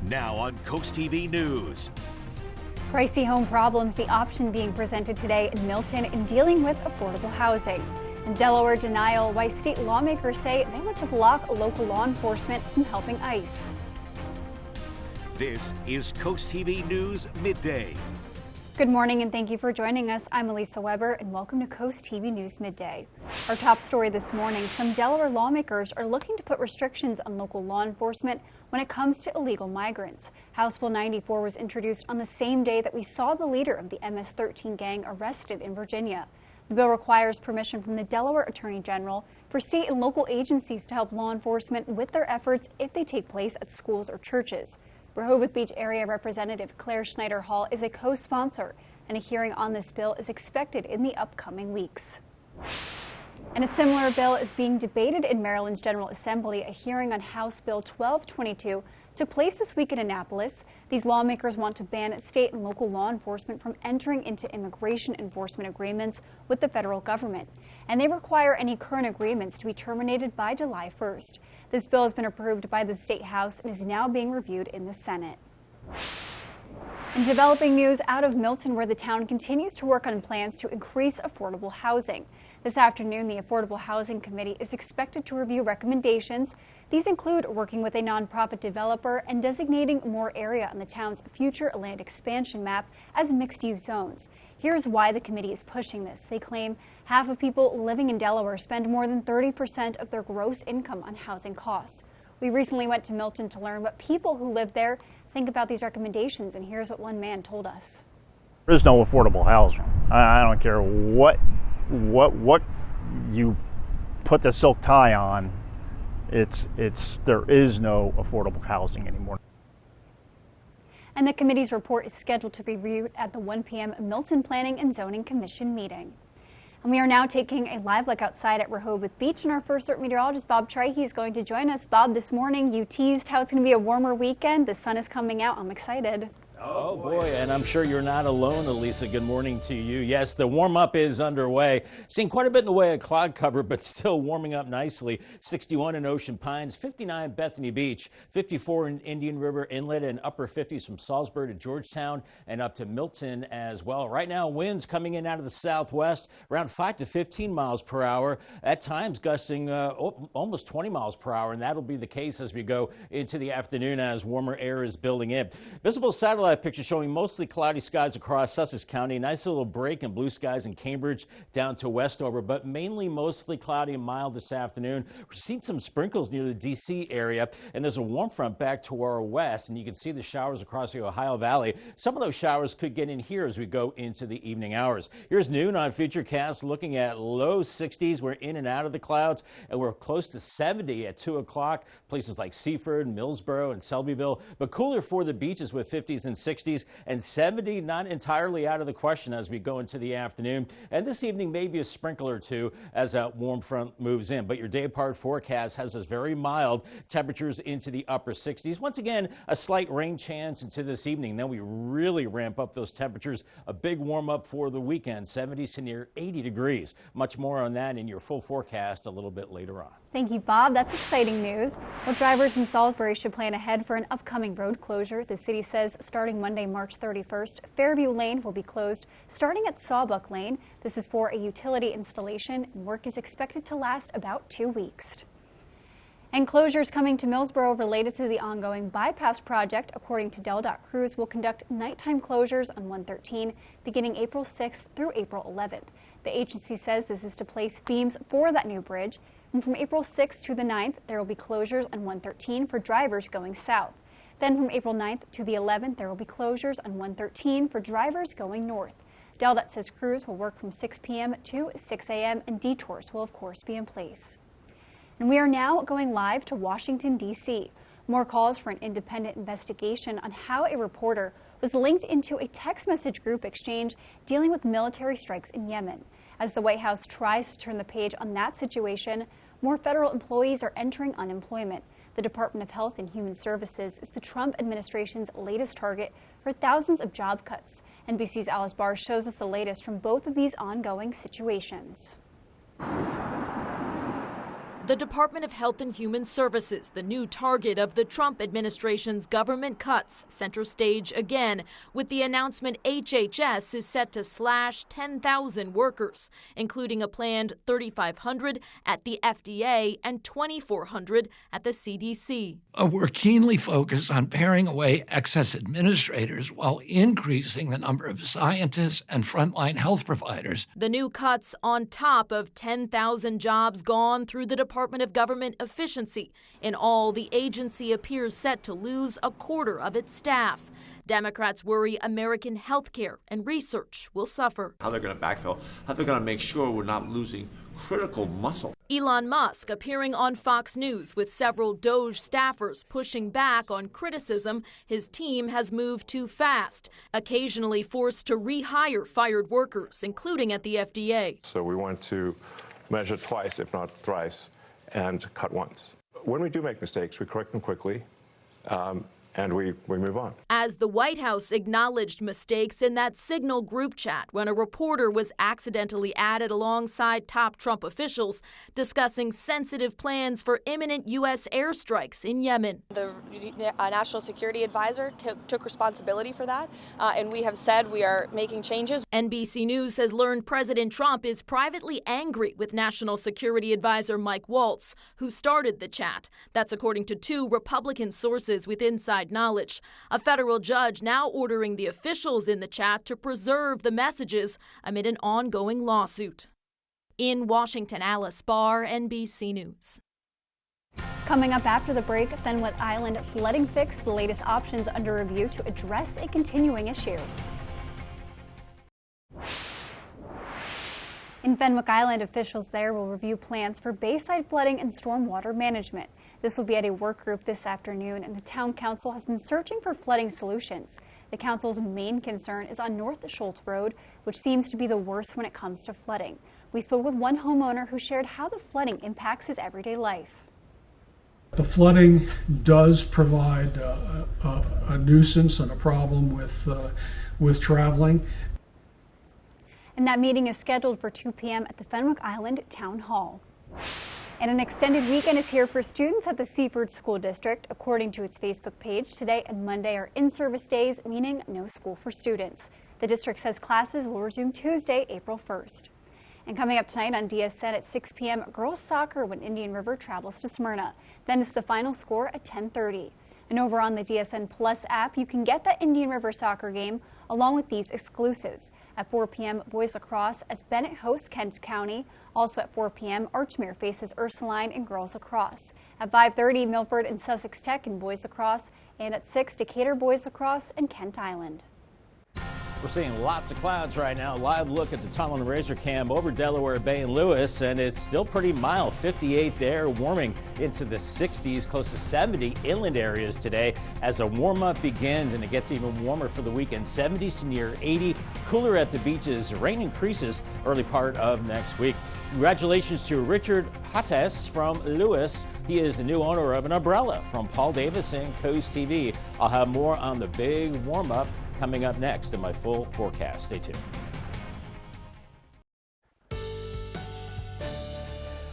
Now on CoastTV News. Pricey home problems, the option being presented today in Milton in dealing with affordable housing. In Delaware, denial why state lawmakers say they want to block local law enforcement from helping ICE. This is CoastTV News Midday. Good morning and thank you for joining us. I'm Elisa Weber and welcome to CoastTV News Midday. Our top story this morning, some Delaware lawmakers are looking to put restrictions on local law enforcement when it comes to illegal migrants. House Bill 94 was introduced on the same day that we saw the leader of the MS-13 gang arrested in Virginia. The bill requires permission from the Delaware Attorney General for state and local agencies to help law enforcement with their efforts if they take place at schools or churches. Rehoboth Beach Area Representative Claire Schneider Hall is a co-sponsor, and a hearing on this bill is expected in the upcoming weeks. And a similar bill is being debated in Maryland's General Assembly. A hearing on House Bill 1222 took place this week in Annapolis. These lawmakers want to ban state and local law enforcement from entering into immigration enforcement agreements with the federal government, and they require any current agreements to be terminated by July 1st. This bill has been approved by the State House and is now being reviewed in the Senate. In developing news out of Milton, where the town continues to work on plans to increase affordable housing. This afternoon, the Affordable Housing Committee is expected to review recommendations. These include working with a nonprofit developer and designating more area on the town's future land expansion map as mixed-use zones. Here's why the committee is pushing this. They claim half of people living in Delaware spend more than 30% of their gross income on housing costs. We recently went to Milton to learn what people who live there think about these recommendations, and here's what one man told us. There is no affordable housing. I don't care what you put the silk tie on. There is no affordable housing anymore. And the committee's report is scheduled to be reviewed at the 1 p.m. Milton Planning and Zoning Commission meeting. And we are now taking a live look outside at Rehoboth Beach, and our first alert meteorologist, Bob Trihey, is going to join us. Bob, this morning you teased how it's going to be a warmer weekend. The sun is coming out. I'm excited. Oh boy, and I'm sure you're not alone, Elisa. Good morning to you. Yes, the warm-up is underway. Seeing quite a bit in the way of cloud cover, but still warming up nicely. 61 in Ocean Pines, 59 Bethany Beach, 54 in Indian River Inlet, and upper 50s from Salisbury to Georgetown and up to Milton as well. Right now, winds coming in out of the southwest, around 5 to 15 miles per hour, at times gusting almost 20 miles per hour, and that'll be the case as we go into the afternoon as warmer air is building in. Visible satellite picture showing mostly cloudy skies across Sussex County. Nice little break in blue skies in Cambridge down to Westover, but mainly mostly cloudy and mild this afternoon. We're seeing some sprinkles near the D.C. area, and there's a warm front back to our west, and you can see the showers across the Ohio Valley. Some of those showers could get in here as we go into the evening hours. Here's noon on Futurecast, looking at low 60s. We're in and out of the clouds, and we're close to 70 at 2 o'clock. Places like Seaford, Millsboro, and Selbyville, but cooler for the beaches with 50s and 60s, and 70 not entirely out of the question as we go into the afternoon. And this evening maybe a sprinkle or two as that warm front moves in. But your day part forecast has us very mild temperatures into the upper 60s. Once again, a slight rain chance into this evening. Then we really ramp up those temperatures. A big warm up for the weekend, 70s to near 80 degrees. Much more on that in your full forecast a little bit later on. Thank you, Bob. That's exciting news. Well, drivers in Salisbury should plan ahead for an upcoming road closure. The city says starting Monday, March 31st, Fairview Lane will be closed starting at Sawbuck Lane. This is for a utility installation, and work is expected to last about 2 weeks. And closures coming to Millsboro related to the ongoing bypass project. According to DelDOT, crews will conduct nighttime closures on 113 beginning April 6th through April 11th. The agency says this is to place beams for that new bridge. And from April 6th to the 9th, there will be closures on 113 for drivers going south. Then from April 9th to the 11th, there will be closures on 113 for drivers going north. DelDOT says crews will work from 6 p.m. to 6 a.m. and detours will, of course, be in place. And we are now going live to Washington, D.C. More calls for an independent investigation on how a reporter was linked into a text message group exchange dealing with military strikes in Yemen. As the White House tries to turn the page on that situation, more federal employees are entering unemployment. The Department of Health and Human Services is the Trump administration's latest target for thousands of job cuts. NBC's Alice Barr shows us the latest from both of these ongoing situations. The Department of Health and Human Services, the new target of the Trump administration's government cuts, center stage again with the announcement HHS is set to slash 10,000 workers, including a planned 3,500 at the FDA and 2,400 at the CDC. We're keenly focused on paring away excess administrators while increasing the number of scientists and frontline health providers. The new cuts on top of 10,000 jobs gone through the Department of Government Efficiency. In all, the agency appears set to lose a quarter of its staff. Democrats worry American healthcare and research will suffer. How they're going to backfill, how they're going to make sure we're not losing critical muscle. Elon Musk appearing on Fox News with several DOGE staffers pushing back on criticism his team has moved too fast, occasionally forced to rehire fired workers, including at the FDA. So we want to measure twice, if not thrice, and cut once. When we do make mistakes, we correct them quickly, and we move on. As the White House acknowledged mistakes in that Signal group chat when a reporter was accidentally added alongside top Trump officials discussing sensitive plans for imminent U.S. airstrikes in Yemen. The National Security Advisor took responsibility for that, and we have said we are making changes. NBC News has learned President Trump is privately angry with National Security Advisor Mike Waltz, who started the chat. That's according to two Republican sources with inside knowledge. A federal judge now ordering the officials in the chat to preserve the messages amid an ongoing lawsuit. In Washington, Alice Barr, NBC News. Coming up after the break, Fenwick Island flooding fix, the latest options under review to address a continuing issue. In Fenwick Island, officials there will review plans for bayside flooding and stormwater management. This will be at a work group this afternoon, and the town council has been searching for flooding solutions. The council's main concern is on North Schultz Road, which seems to be the worst when it comes to flooding. We spoke with one homeowner who shared how the flooding impacts his everyday life. The flooding does provide a nuisance and a problem with traveling. And that meeting is scheduled for 2 p.m. at the Fenwick Island Town Hall. And an extended weekend is here for students at the Seaford School District. According to its Facebook page, today and Monday are in-service days, meaning no school for students. The district says classes will resume Tuesday, April 1st. And coming up tonight on DSN at 6 p.m., girls soccer when Indian River travels to Smyrna. Then it's the final score at 10:30. And over on the DSN Plus app, you can get that Indian River soccer game along with these exclusives. At 4 p.m., boys lacrosse as Bennett hosts Kent County. Also at 4 p.m., Archmere faces Ursuline in girls lacrosse. At 5:30, Milford and Sussex Tech in boys lacrosse. And at 6, Decatur boys lacrosse and Kent Island. We're seeing lots of clouds right now. Live look at the tunnel and razor cam over Delaware Bay and Lewis, and it's still pretty mild. 58 there, warming into the 60s, close to 70 inland areas today as a warm-up begins, and it gets even warmer for the weekend. 70s to near 80, cooler at the beaches. Rain increases early part of next week. Congratulations to Richard Hattes from Lewis. He is the new owner of an umbrella from Paul Davis and Coast TV. I'll have more on the big warm-up coming up next in my full forecast. Stay tuned.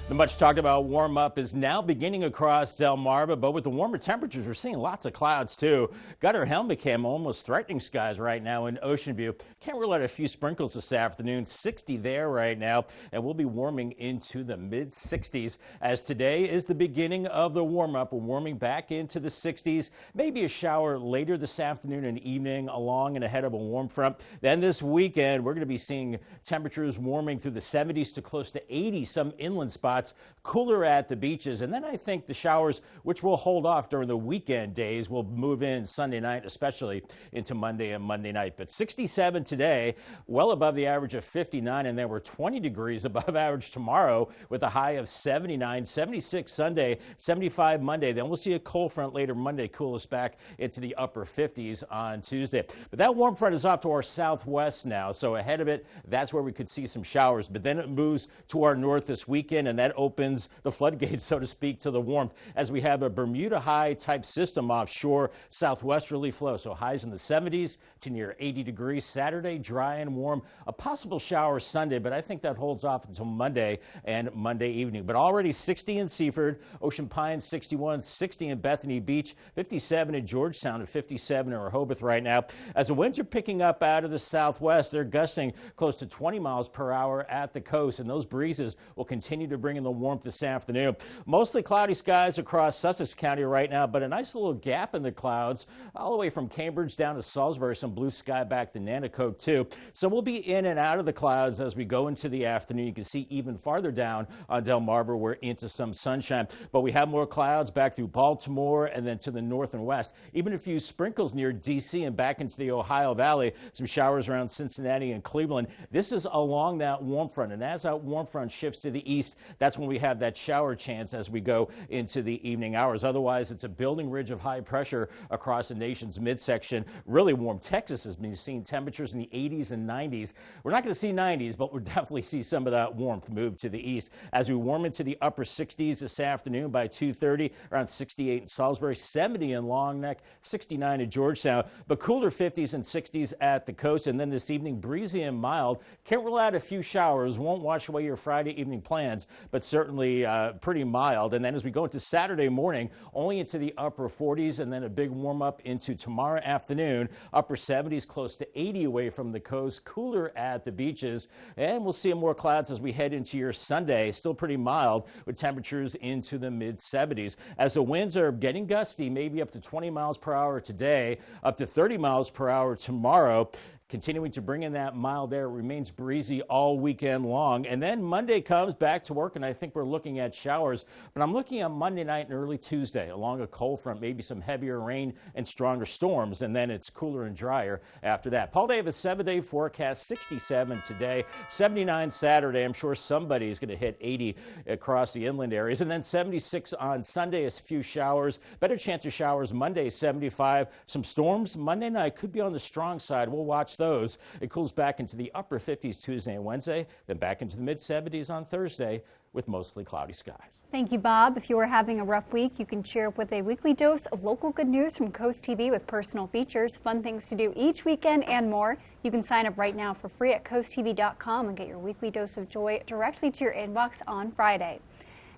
The much talked about warm up is now beginning across Delmarva, but with the warmer temperatures, we're seeing lots of clouds too. Got our helmet cam almost threatening skies right now in Ocean View. Can't rule out a few sprinkles this afternoon. 60 there right now, and we'll be warming into the mid 60s as today is the beginning of the warm up. We're warming back into the 60s. Maybe a shower later this afternoon and evening along and ahead of a warm front. Then this weekend, we're going to be seeing temperatures warming through the 70s to close to 80, some inland spots. Cooler at the beaches, and then I think the showers, which will hold off during the weekend days, will move in Sunday night, especially into Monday and Monday night. But 67 today, well above the average of 59, and then we're 20 degrees above average tomorrow with a high of 79, 76 Sunday, 75 Monday. Then we'll see a cold front later Monday, cool us back into the upper 50s on Tuesday. But that warm front is off to our southwest now, so ahead of it, that's where we could see some showers. But then it moves to our north this weekend, and that that opens the floodgates, so to speak, to the warmth as we have a Bermuda high type system offshore, southwesterly flow. So highs in the 70s to near 80 degrees. Saturday, dry and warm. A possible shower Sunday, but I think that holds off until Monday and Monday evening. But already 60 in Seaford, Ocean Pines 61, 60 in Bethany Beach, 57 in Georgetown, and 57 in Rehoboth right now. As the winds are picking up out of the southwest, they're gusting close to 20 miles per hour at the coast, and those breezes will continue to bring in the warmth this afternoon. Mostly cloudy skies across Sussex County right now, but a nice little gap in the clouds all the way from Cambridge down to Salisbury. Some blue sky back to Nanticoke too. So we'll be in and out of the clouds as we go into the afternoon. You can see even farther down on Delmarva we're into some sunshine, but we have more clouds back through Baltimore and then to the north and west. Even a few sprinkles near D.C. and back into the Ohio Valley. Some showers around Cincinnati and Cleveland. This is along that warm front, and as that warm front shifts to the east, that's when we have that shower chance as we go into the evening hours. Otherwise, it's a building ridge of high pressure across the nation's midsection. Really warm. Texas has been seeing temperatures in the 80s and 90s. We're not going to see 90s, but we'll definitely see some of that warmth move to the east as we warm into the upper 60s this afternoon by 2:30, around 68 in Salisbury, 70 in Long Neck, 69 in Georgetown, but cooler 50s and 60s at the coast. And then this evening, breezy and mild. Can't rule out a few showers. Won't wash away your Friday evening plans, but certainly pretty mild. And then as we go into Saturday morning, only into the upper 40s, and then a big warm up into tomorrow afternoon, upper 70s, close to 80 away from the coast, cooler at the beaches. And we'll see more clouds as we head into your Sunday. Still pretty mild with temperatures into the mid 70s. As the winds are getting gusty, maybe up to 20 miles per hour today, up to 30 miles per hour tomorrow. Continuing to bring in that mild air. It remains breezy all weekend long. And then Monday comes back to work, and I think we're looking at showers. But I'm looking at Monday night and early Tuesday along a cold front, maybe some heavier rain and stronger storms. And then it's cooler and drier after that. Paul Davis, 7-day forecast, 67 today, 79 Saturday. I'm sure somebody is going to hit 80 across the inland areas. And then 76 on Sunday, a few showers. Better chance of showers Monday, 75. Some storms Monday night could be on the strong side. We'll watch those. It cools back into the upper 50s Tuesday and Wednesday, then back into the mid 70s on Thursday with mostly cloudy skies. Thank you, Bob. If you are having a rough week, you can cheer up with a weekly dose of local good news from Coast TV with personal features, fun things to do each weekend, and more. You can sign up right now for free at CoastTV.com and get your weekly dose of joy directly to your inbox on Friday.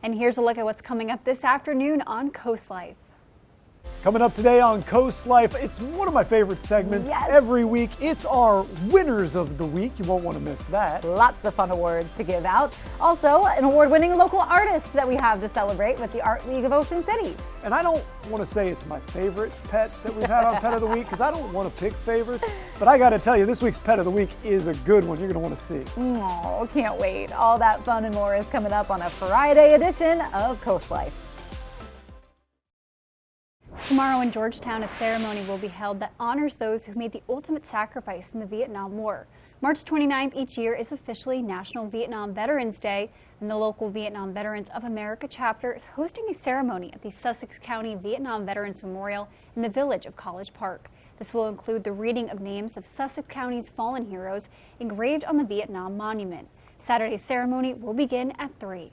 And here's a look at what's coming up this afternoon on Coast Life. Coming up today on Coast Life, it's one of my favorite segments every week. It's our winners of the week. You won't want to miss that. Lots of fun awards to give out. Also, an award-winning local artist that we have to celebrate with the Art League of Ocean City. And I don't want to say it's my favorite pet that we've had on Pet of the Week because I don't want to pick favorites. But I got to tell you, this week's Pet of the Week is a good one. You're going to want to see. Oh, can't wait. All that fun and more is coming up on a Friday edition of Coast Life. Tomorrow in Georgetown, a ceremony will be held that honors those who made the ultimate sacrifice in the Vietnam War. March 29th each year is officially National Vietnam Veterans Day, and the local Vietnam Veterans of America chapter is hosting a ceremony at the Sussex County Vietnam Veterans Memorial in the village of College Park. This will include the reading of names of Sussex County's fallen heroes engraved on the Vietnam Monument. Saturday's ceremony will begin at 3.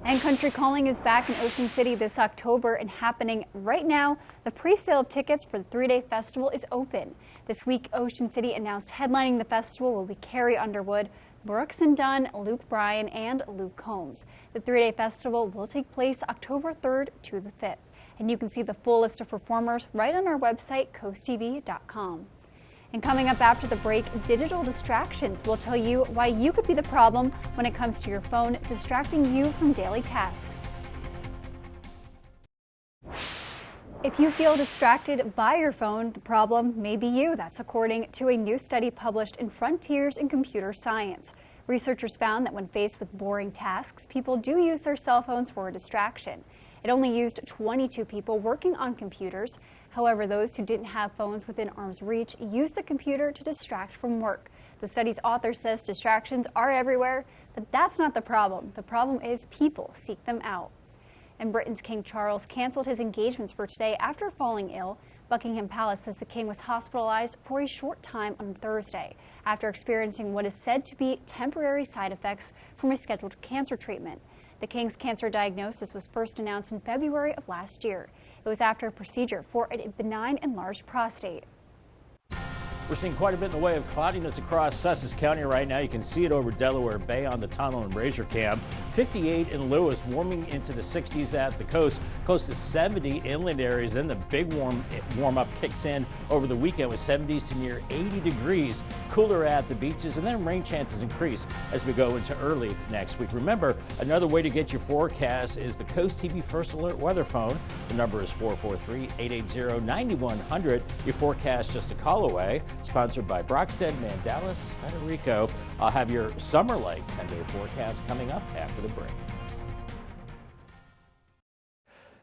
And Country Calling is back in Ocean City this October and happening right now. The pre-sale of tickets for the 3-day festival is open. This week, Ocean City announced headlining the festival will be Carrie Underwood, Brooks and Dunn, Luke Bryan, and Luke Combs. The 3-day festival will take place October 3rd to the 5th. And you can see the full list of performers right on our website, CoastTV.com. And coming up after the break, digital distractions will tell you why you could be the problem when it comes to your phone distracting you from daily tasks. If you feel distracted by your phone, the problem may be you. That's according to a new study published in Frontiers in Computer Science. Researchers found that when faced with boring tasks, people do use their cell phones for a distraction. It only used 22 people working on computers. However, those who didn't have phones within arm's reach used the computer to distract from work. The study's author says distractions are everywhere, but that's not the problem. The problem is people seek them out. And Britain's King Charles canceled his engagements for today after falling ill. Buckingham Palace says the king was hospitalized for a short time on Thursday after experiencing what is said to be temporary side effects from a scheduled cancer treatment. The king's cancer diagnosis was first announced in February of last year. It was after a procedure for a benign enlarged prostate. We're seeing quite a bit in the way of cloudiness across Sussex County right now. You can see it over Delaware Bay on the tunnel and Razor Cam. 58 in Lewis, warming into the 60s at the coast, close to 70 inland areas. Then the big warm up kicks in over the weekend with 70s to near 80 degrees. Cooler at the beaches, and then rain chances increase as we go into early next week. Remember, another way to get your forecast is the Coast TV First Alert weather phone. The number is 443-880-9100. Your forecast just a call away. Sponsored by Brockstead, Mandalis, Federico. I'll have your Summer Lake 10-day forecast coming up after the break.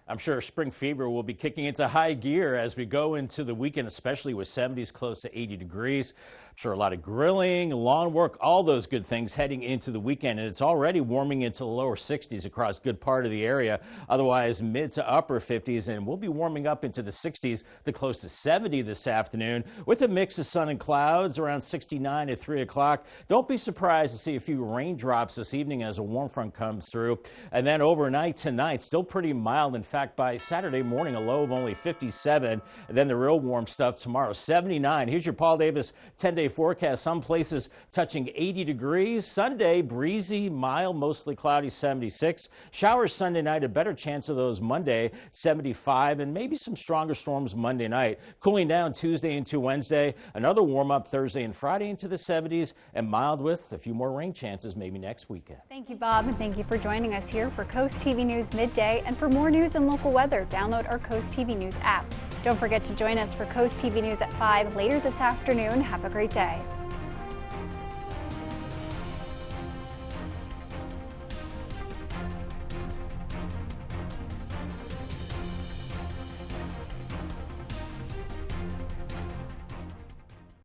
I'm sure spring fever will be kicking into high gear as we go into the weekend, especially with 70s close to 80 degrees. I'm sure a lot of grilling, lawn work, all those good things heading into the weekend. And it's already warming into the lower 60s across a good part of the area. Otherwise, mid to upper 50s. And we'll be warming up into the 60s to close to 70 this afternoon with a mix of sun and clouds around 69 at 3 o'clock. Don't be surprised to see a few raindrops this evening as a warm front comes through. And then overnight tonight, still pretty mild. In fact, by Saturday morning, a low of only 57. And then the real warm stuff tomorrow, 79. Here's your Paul Davis 10-day forecast. Some places touching 80 degrees. Sunday, breezy, mild, mostly cloudy, 76. Showers Sunday night, a better chance of those Monday, 75. And maybe some stronger storms Monday night. Cooling down Tuesday into Wednesday. Another warm up Thursday and Friday into the 70s. And mild with a few more rain chances maybe next weekend. Thank you, Bob, and thank you for joining us here for Coast TV News Midday. And for more news and local weather, download our Coast TV News app. Don't forget to join us for Coast TV News at 5 later this afternoon. Have a great day.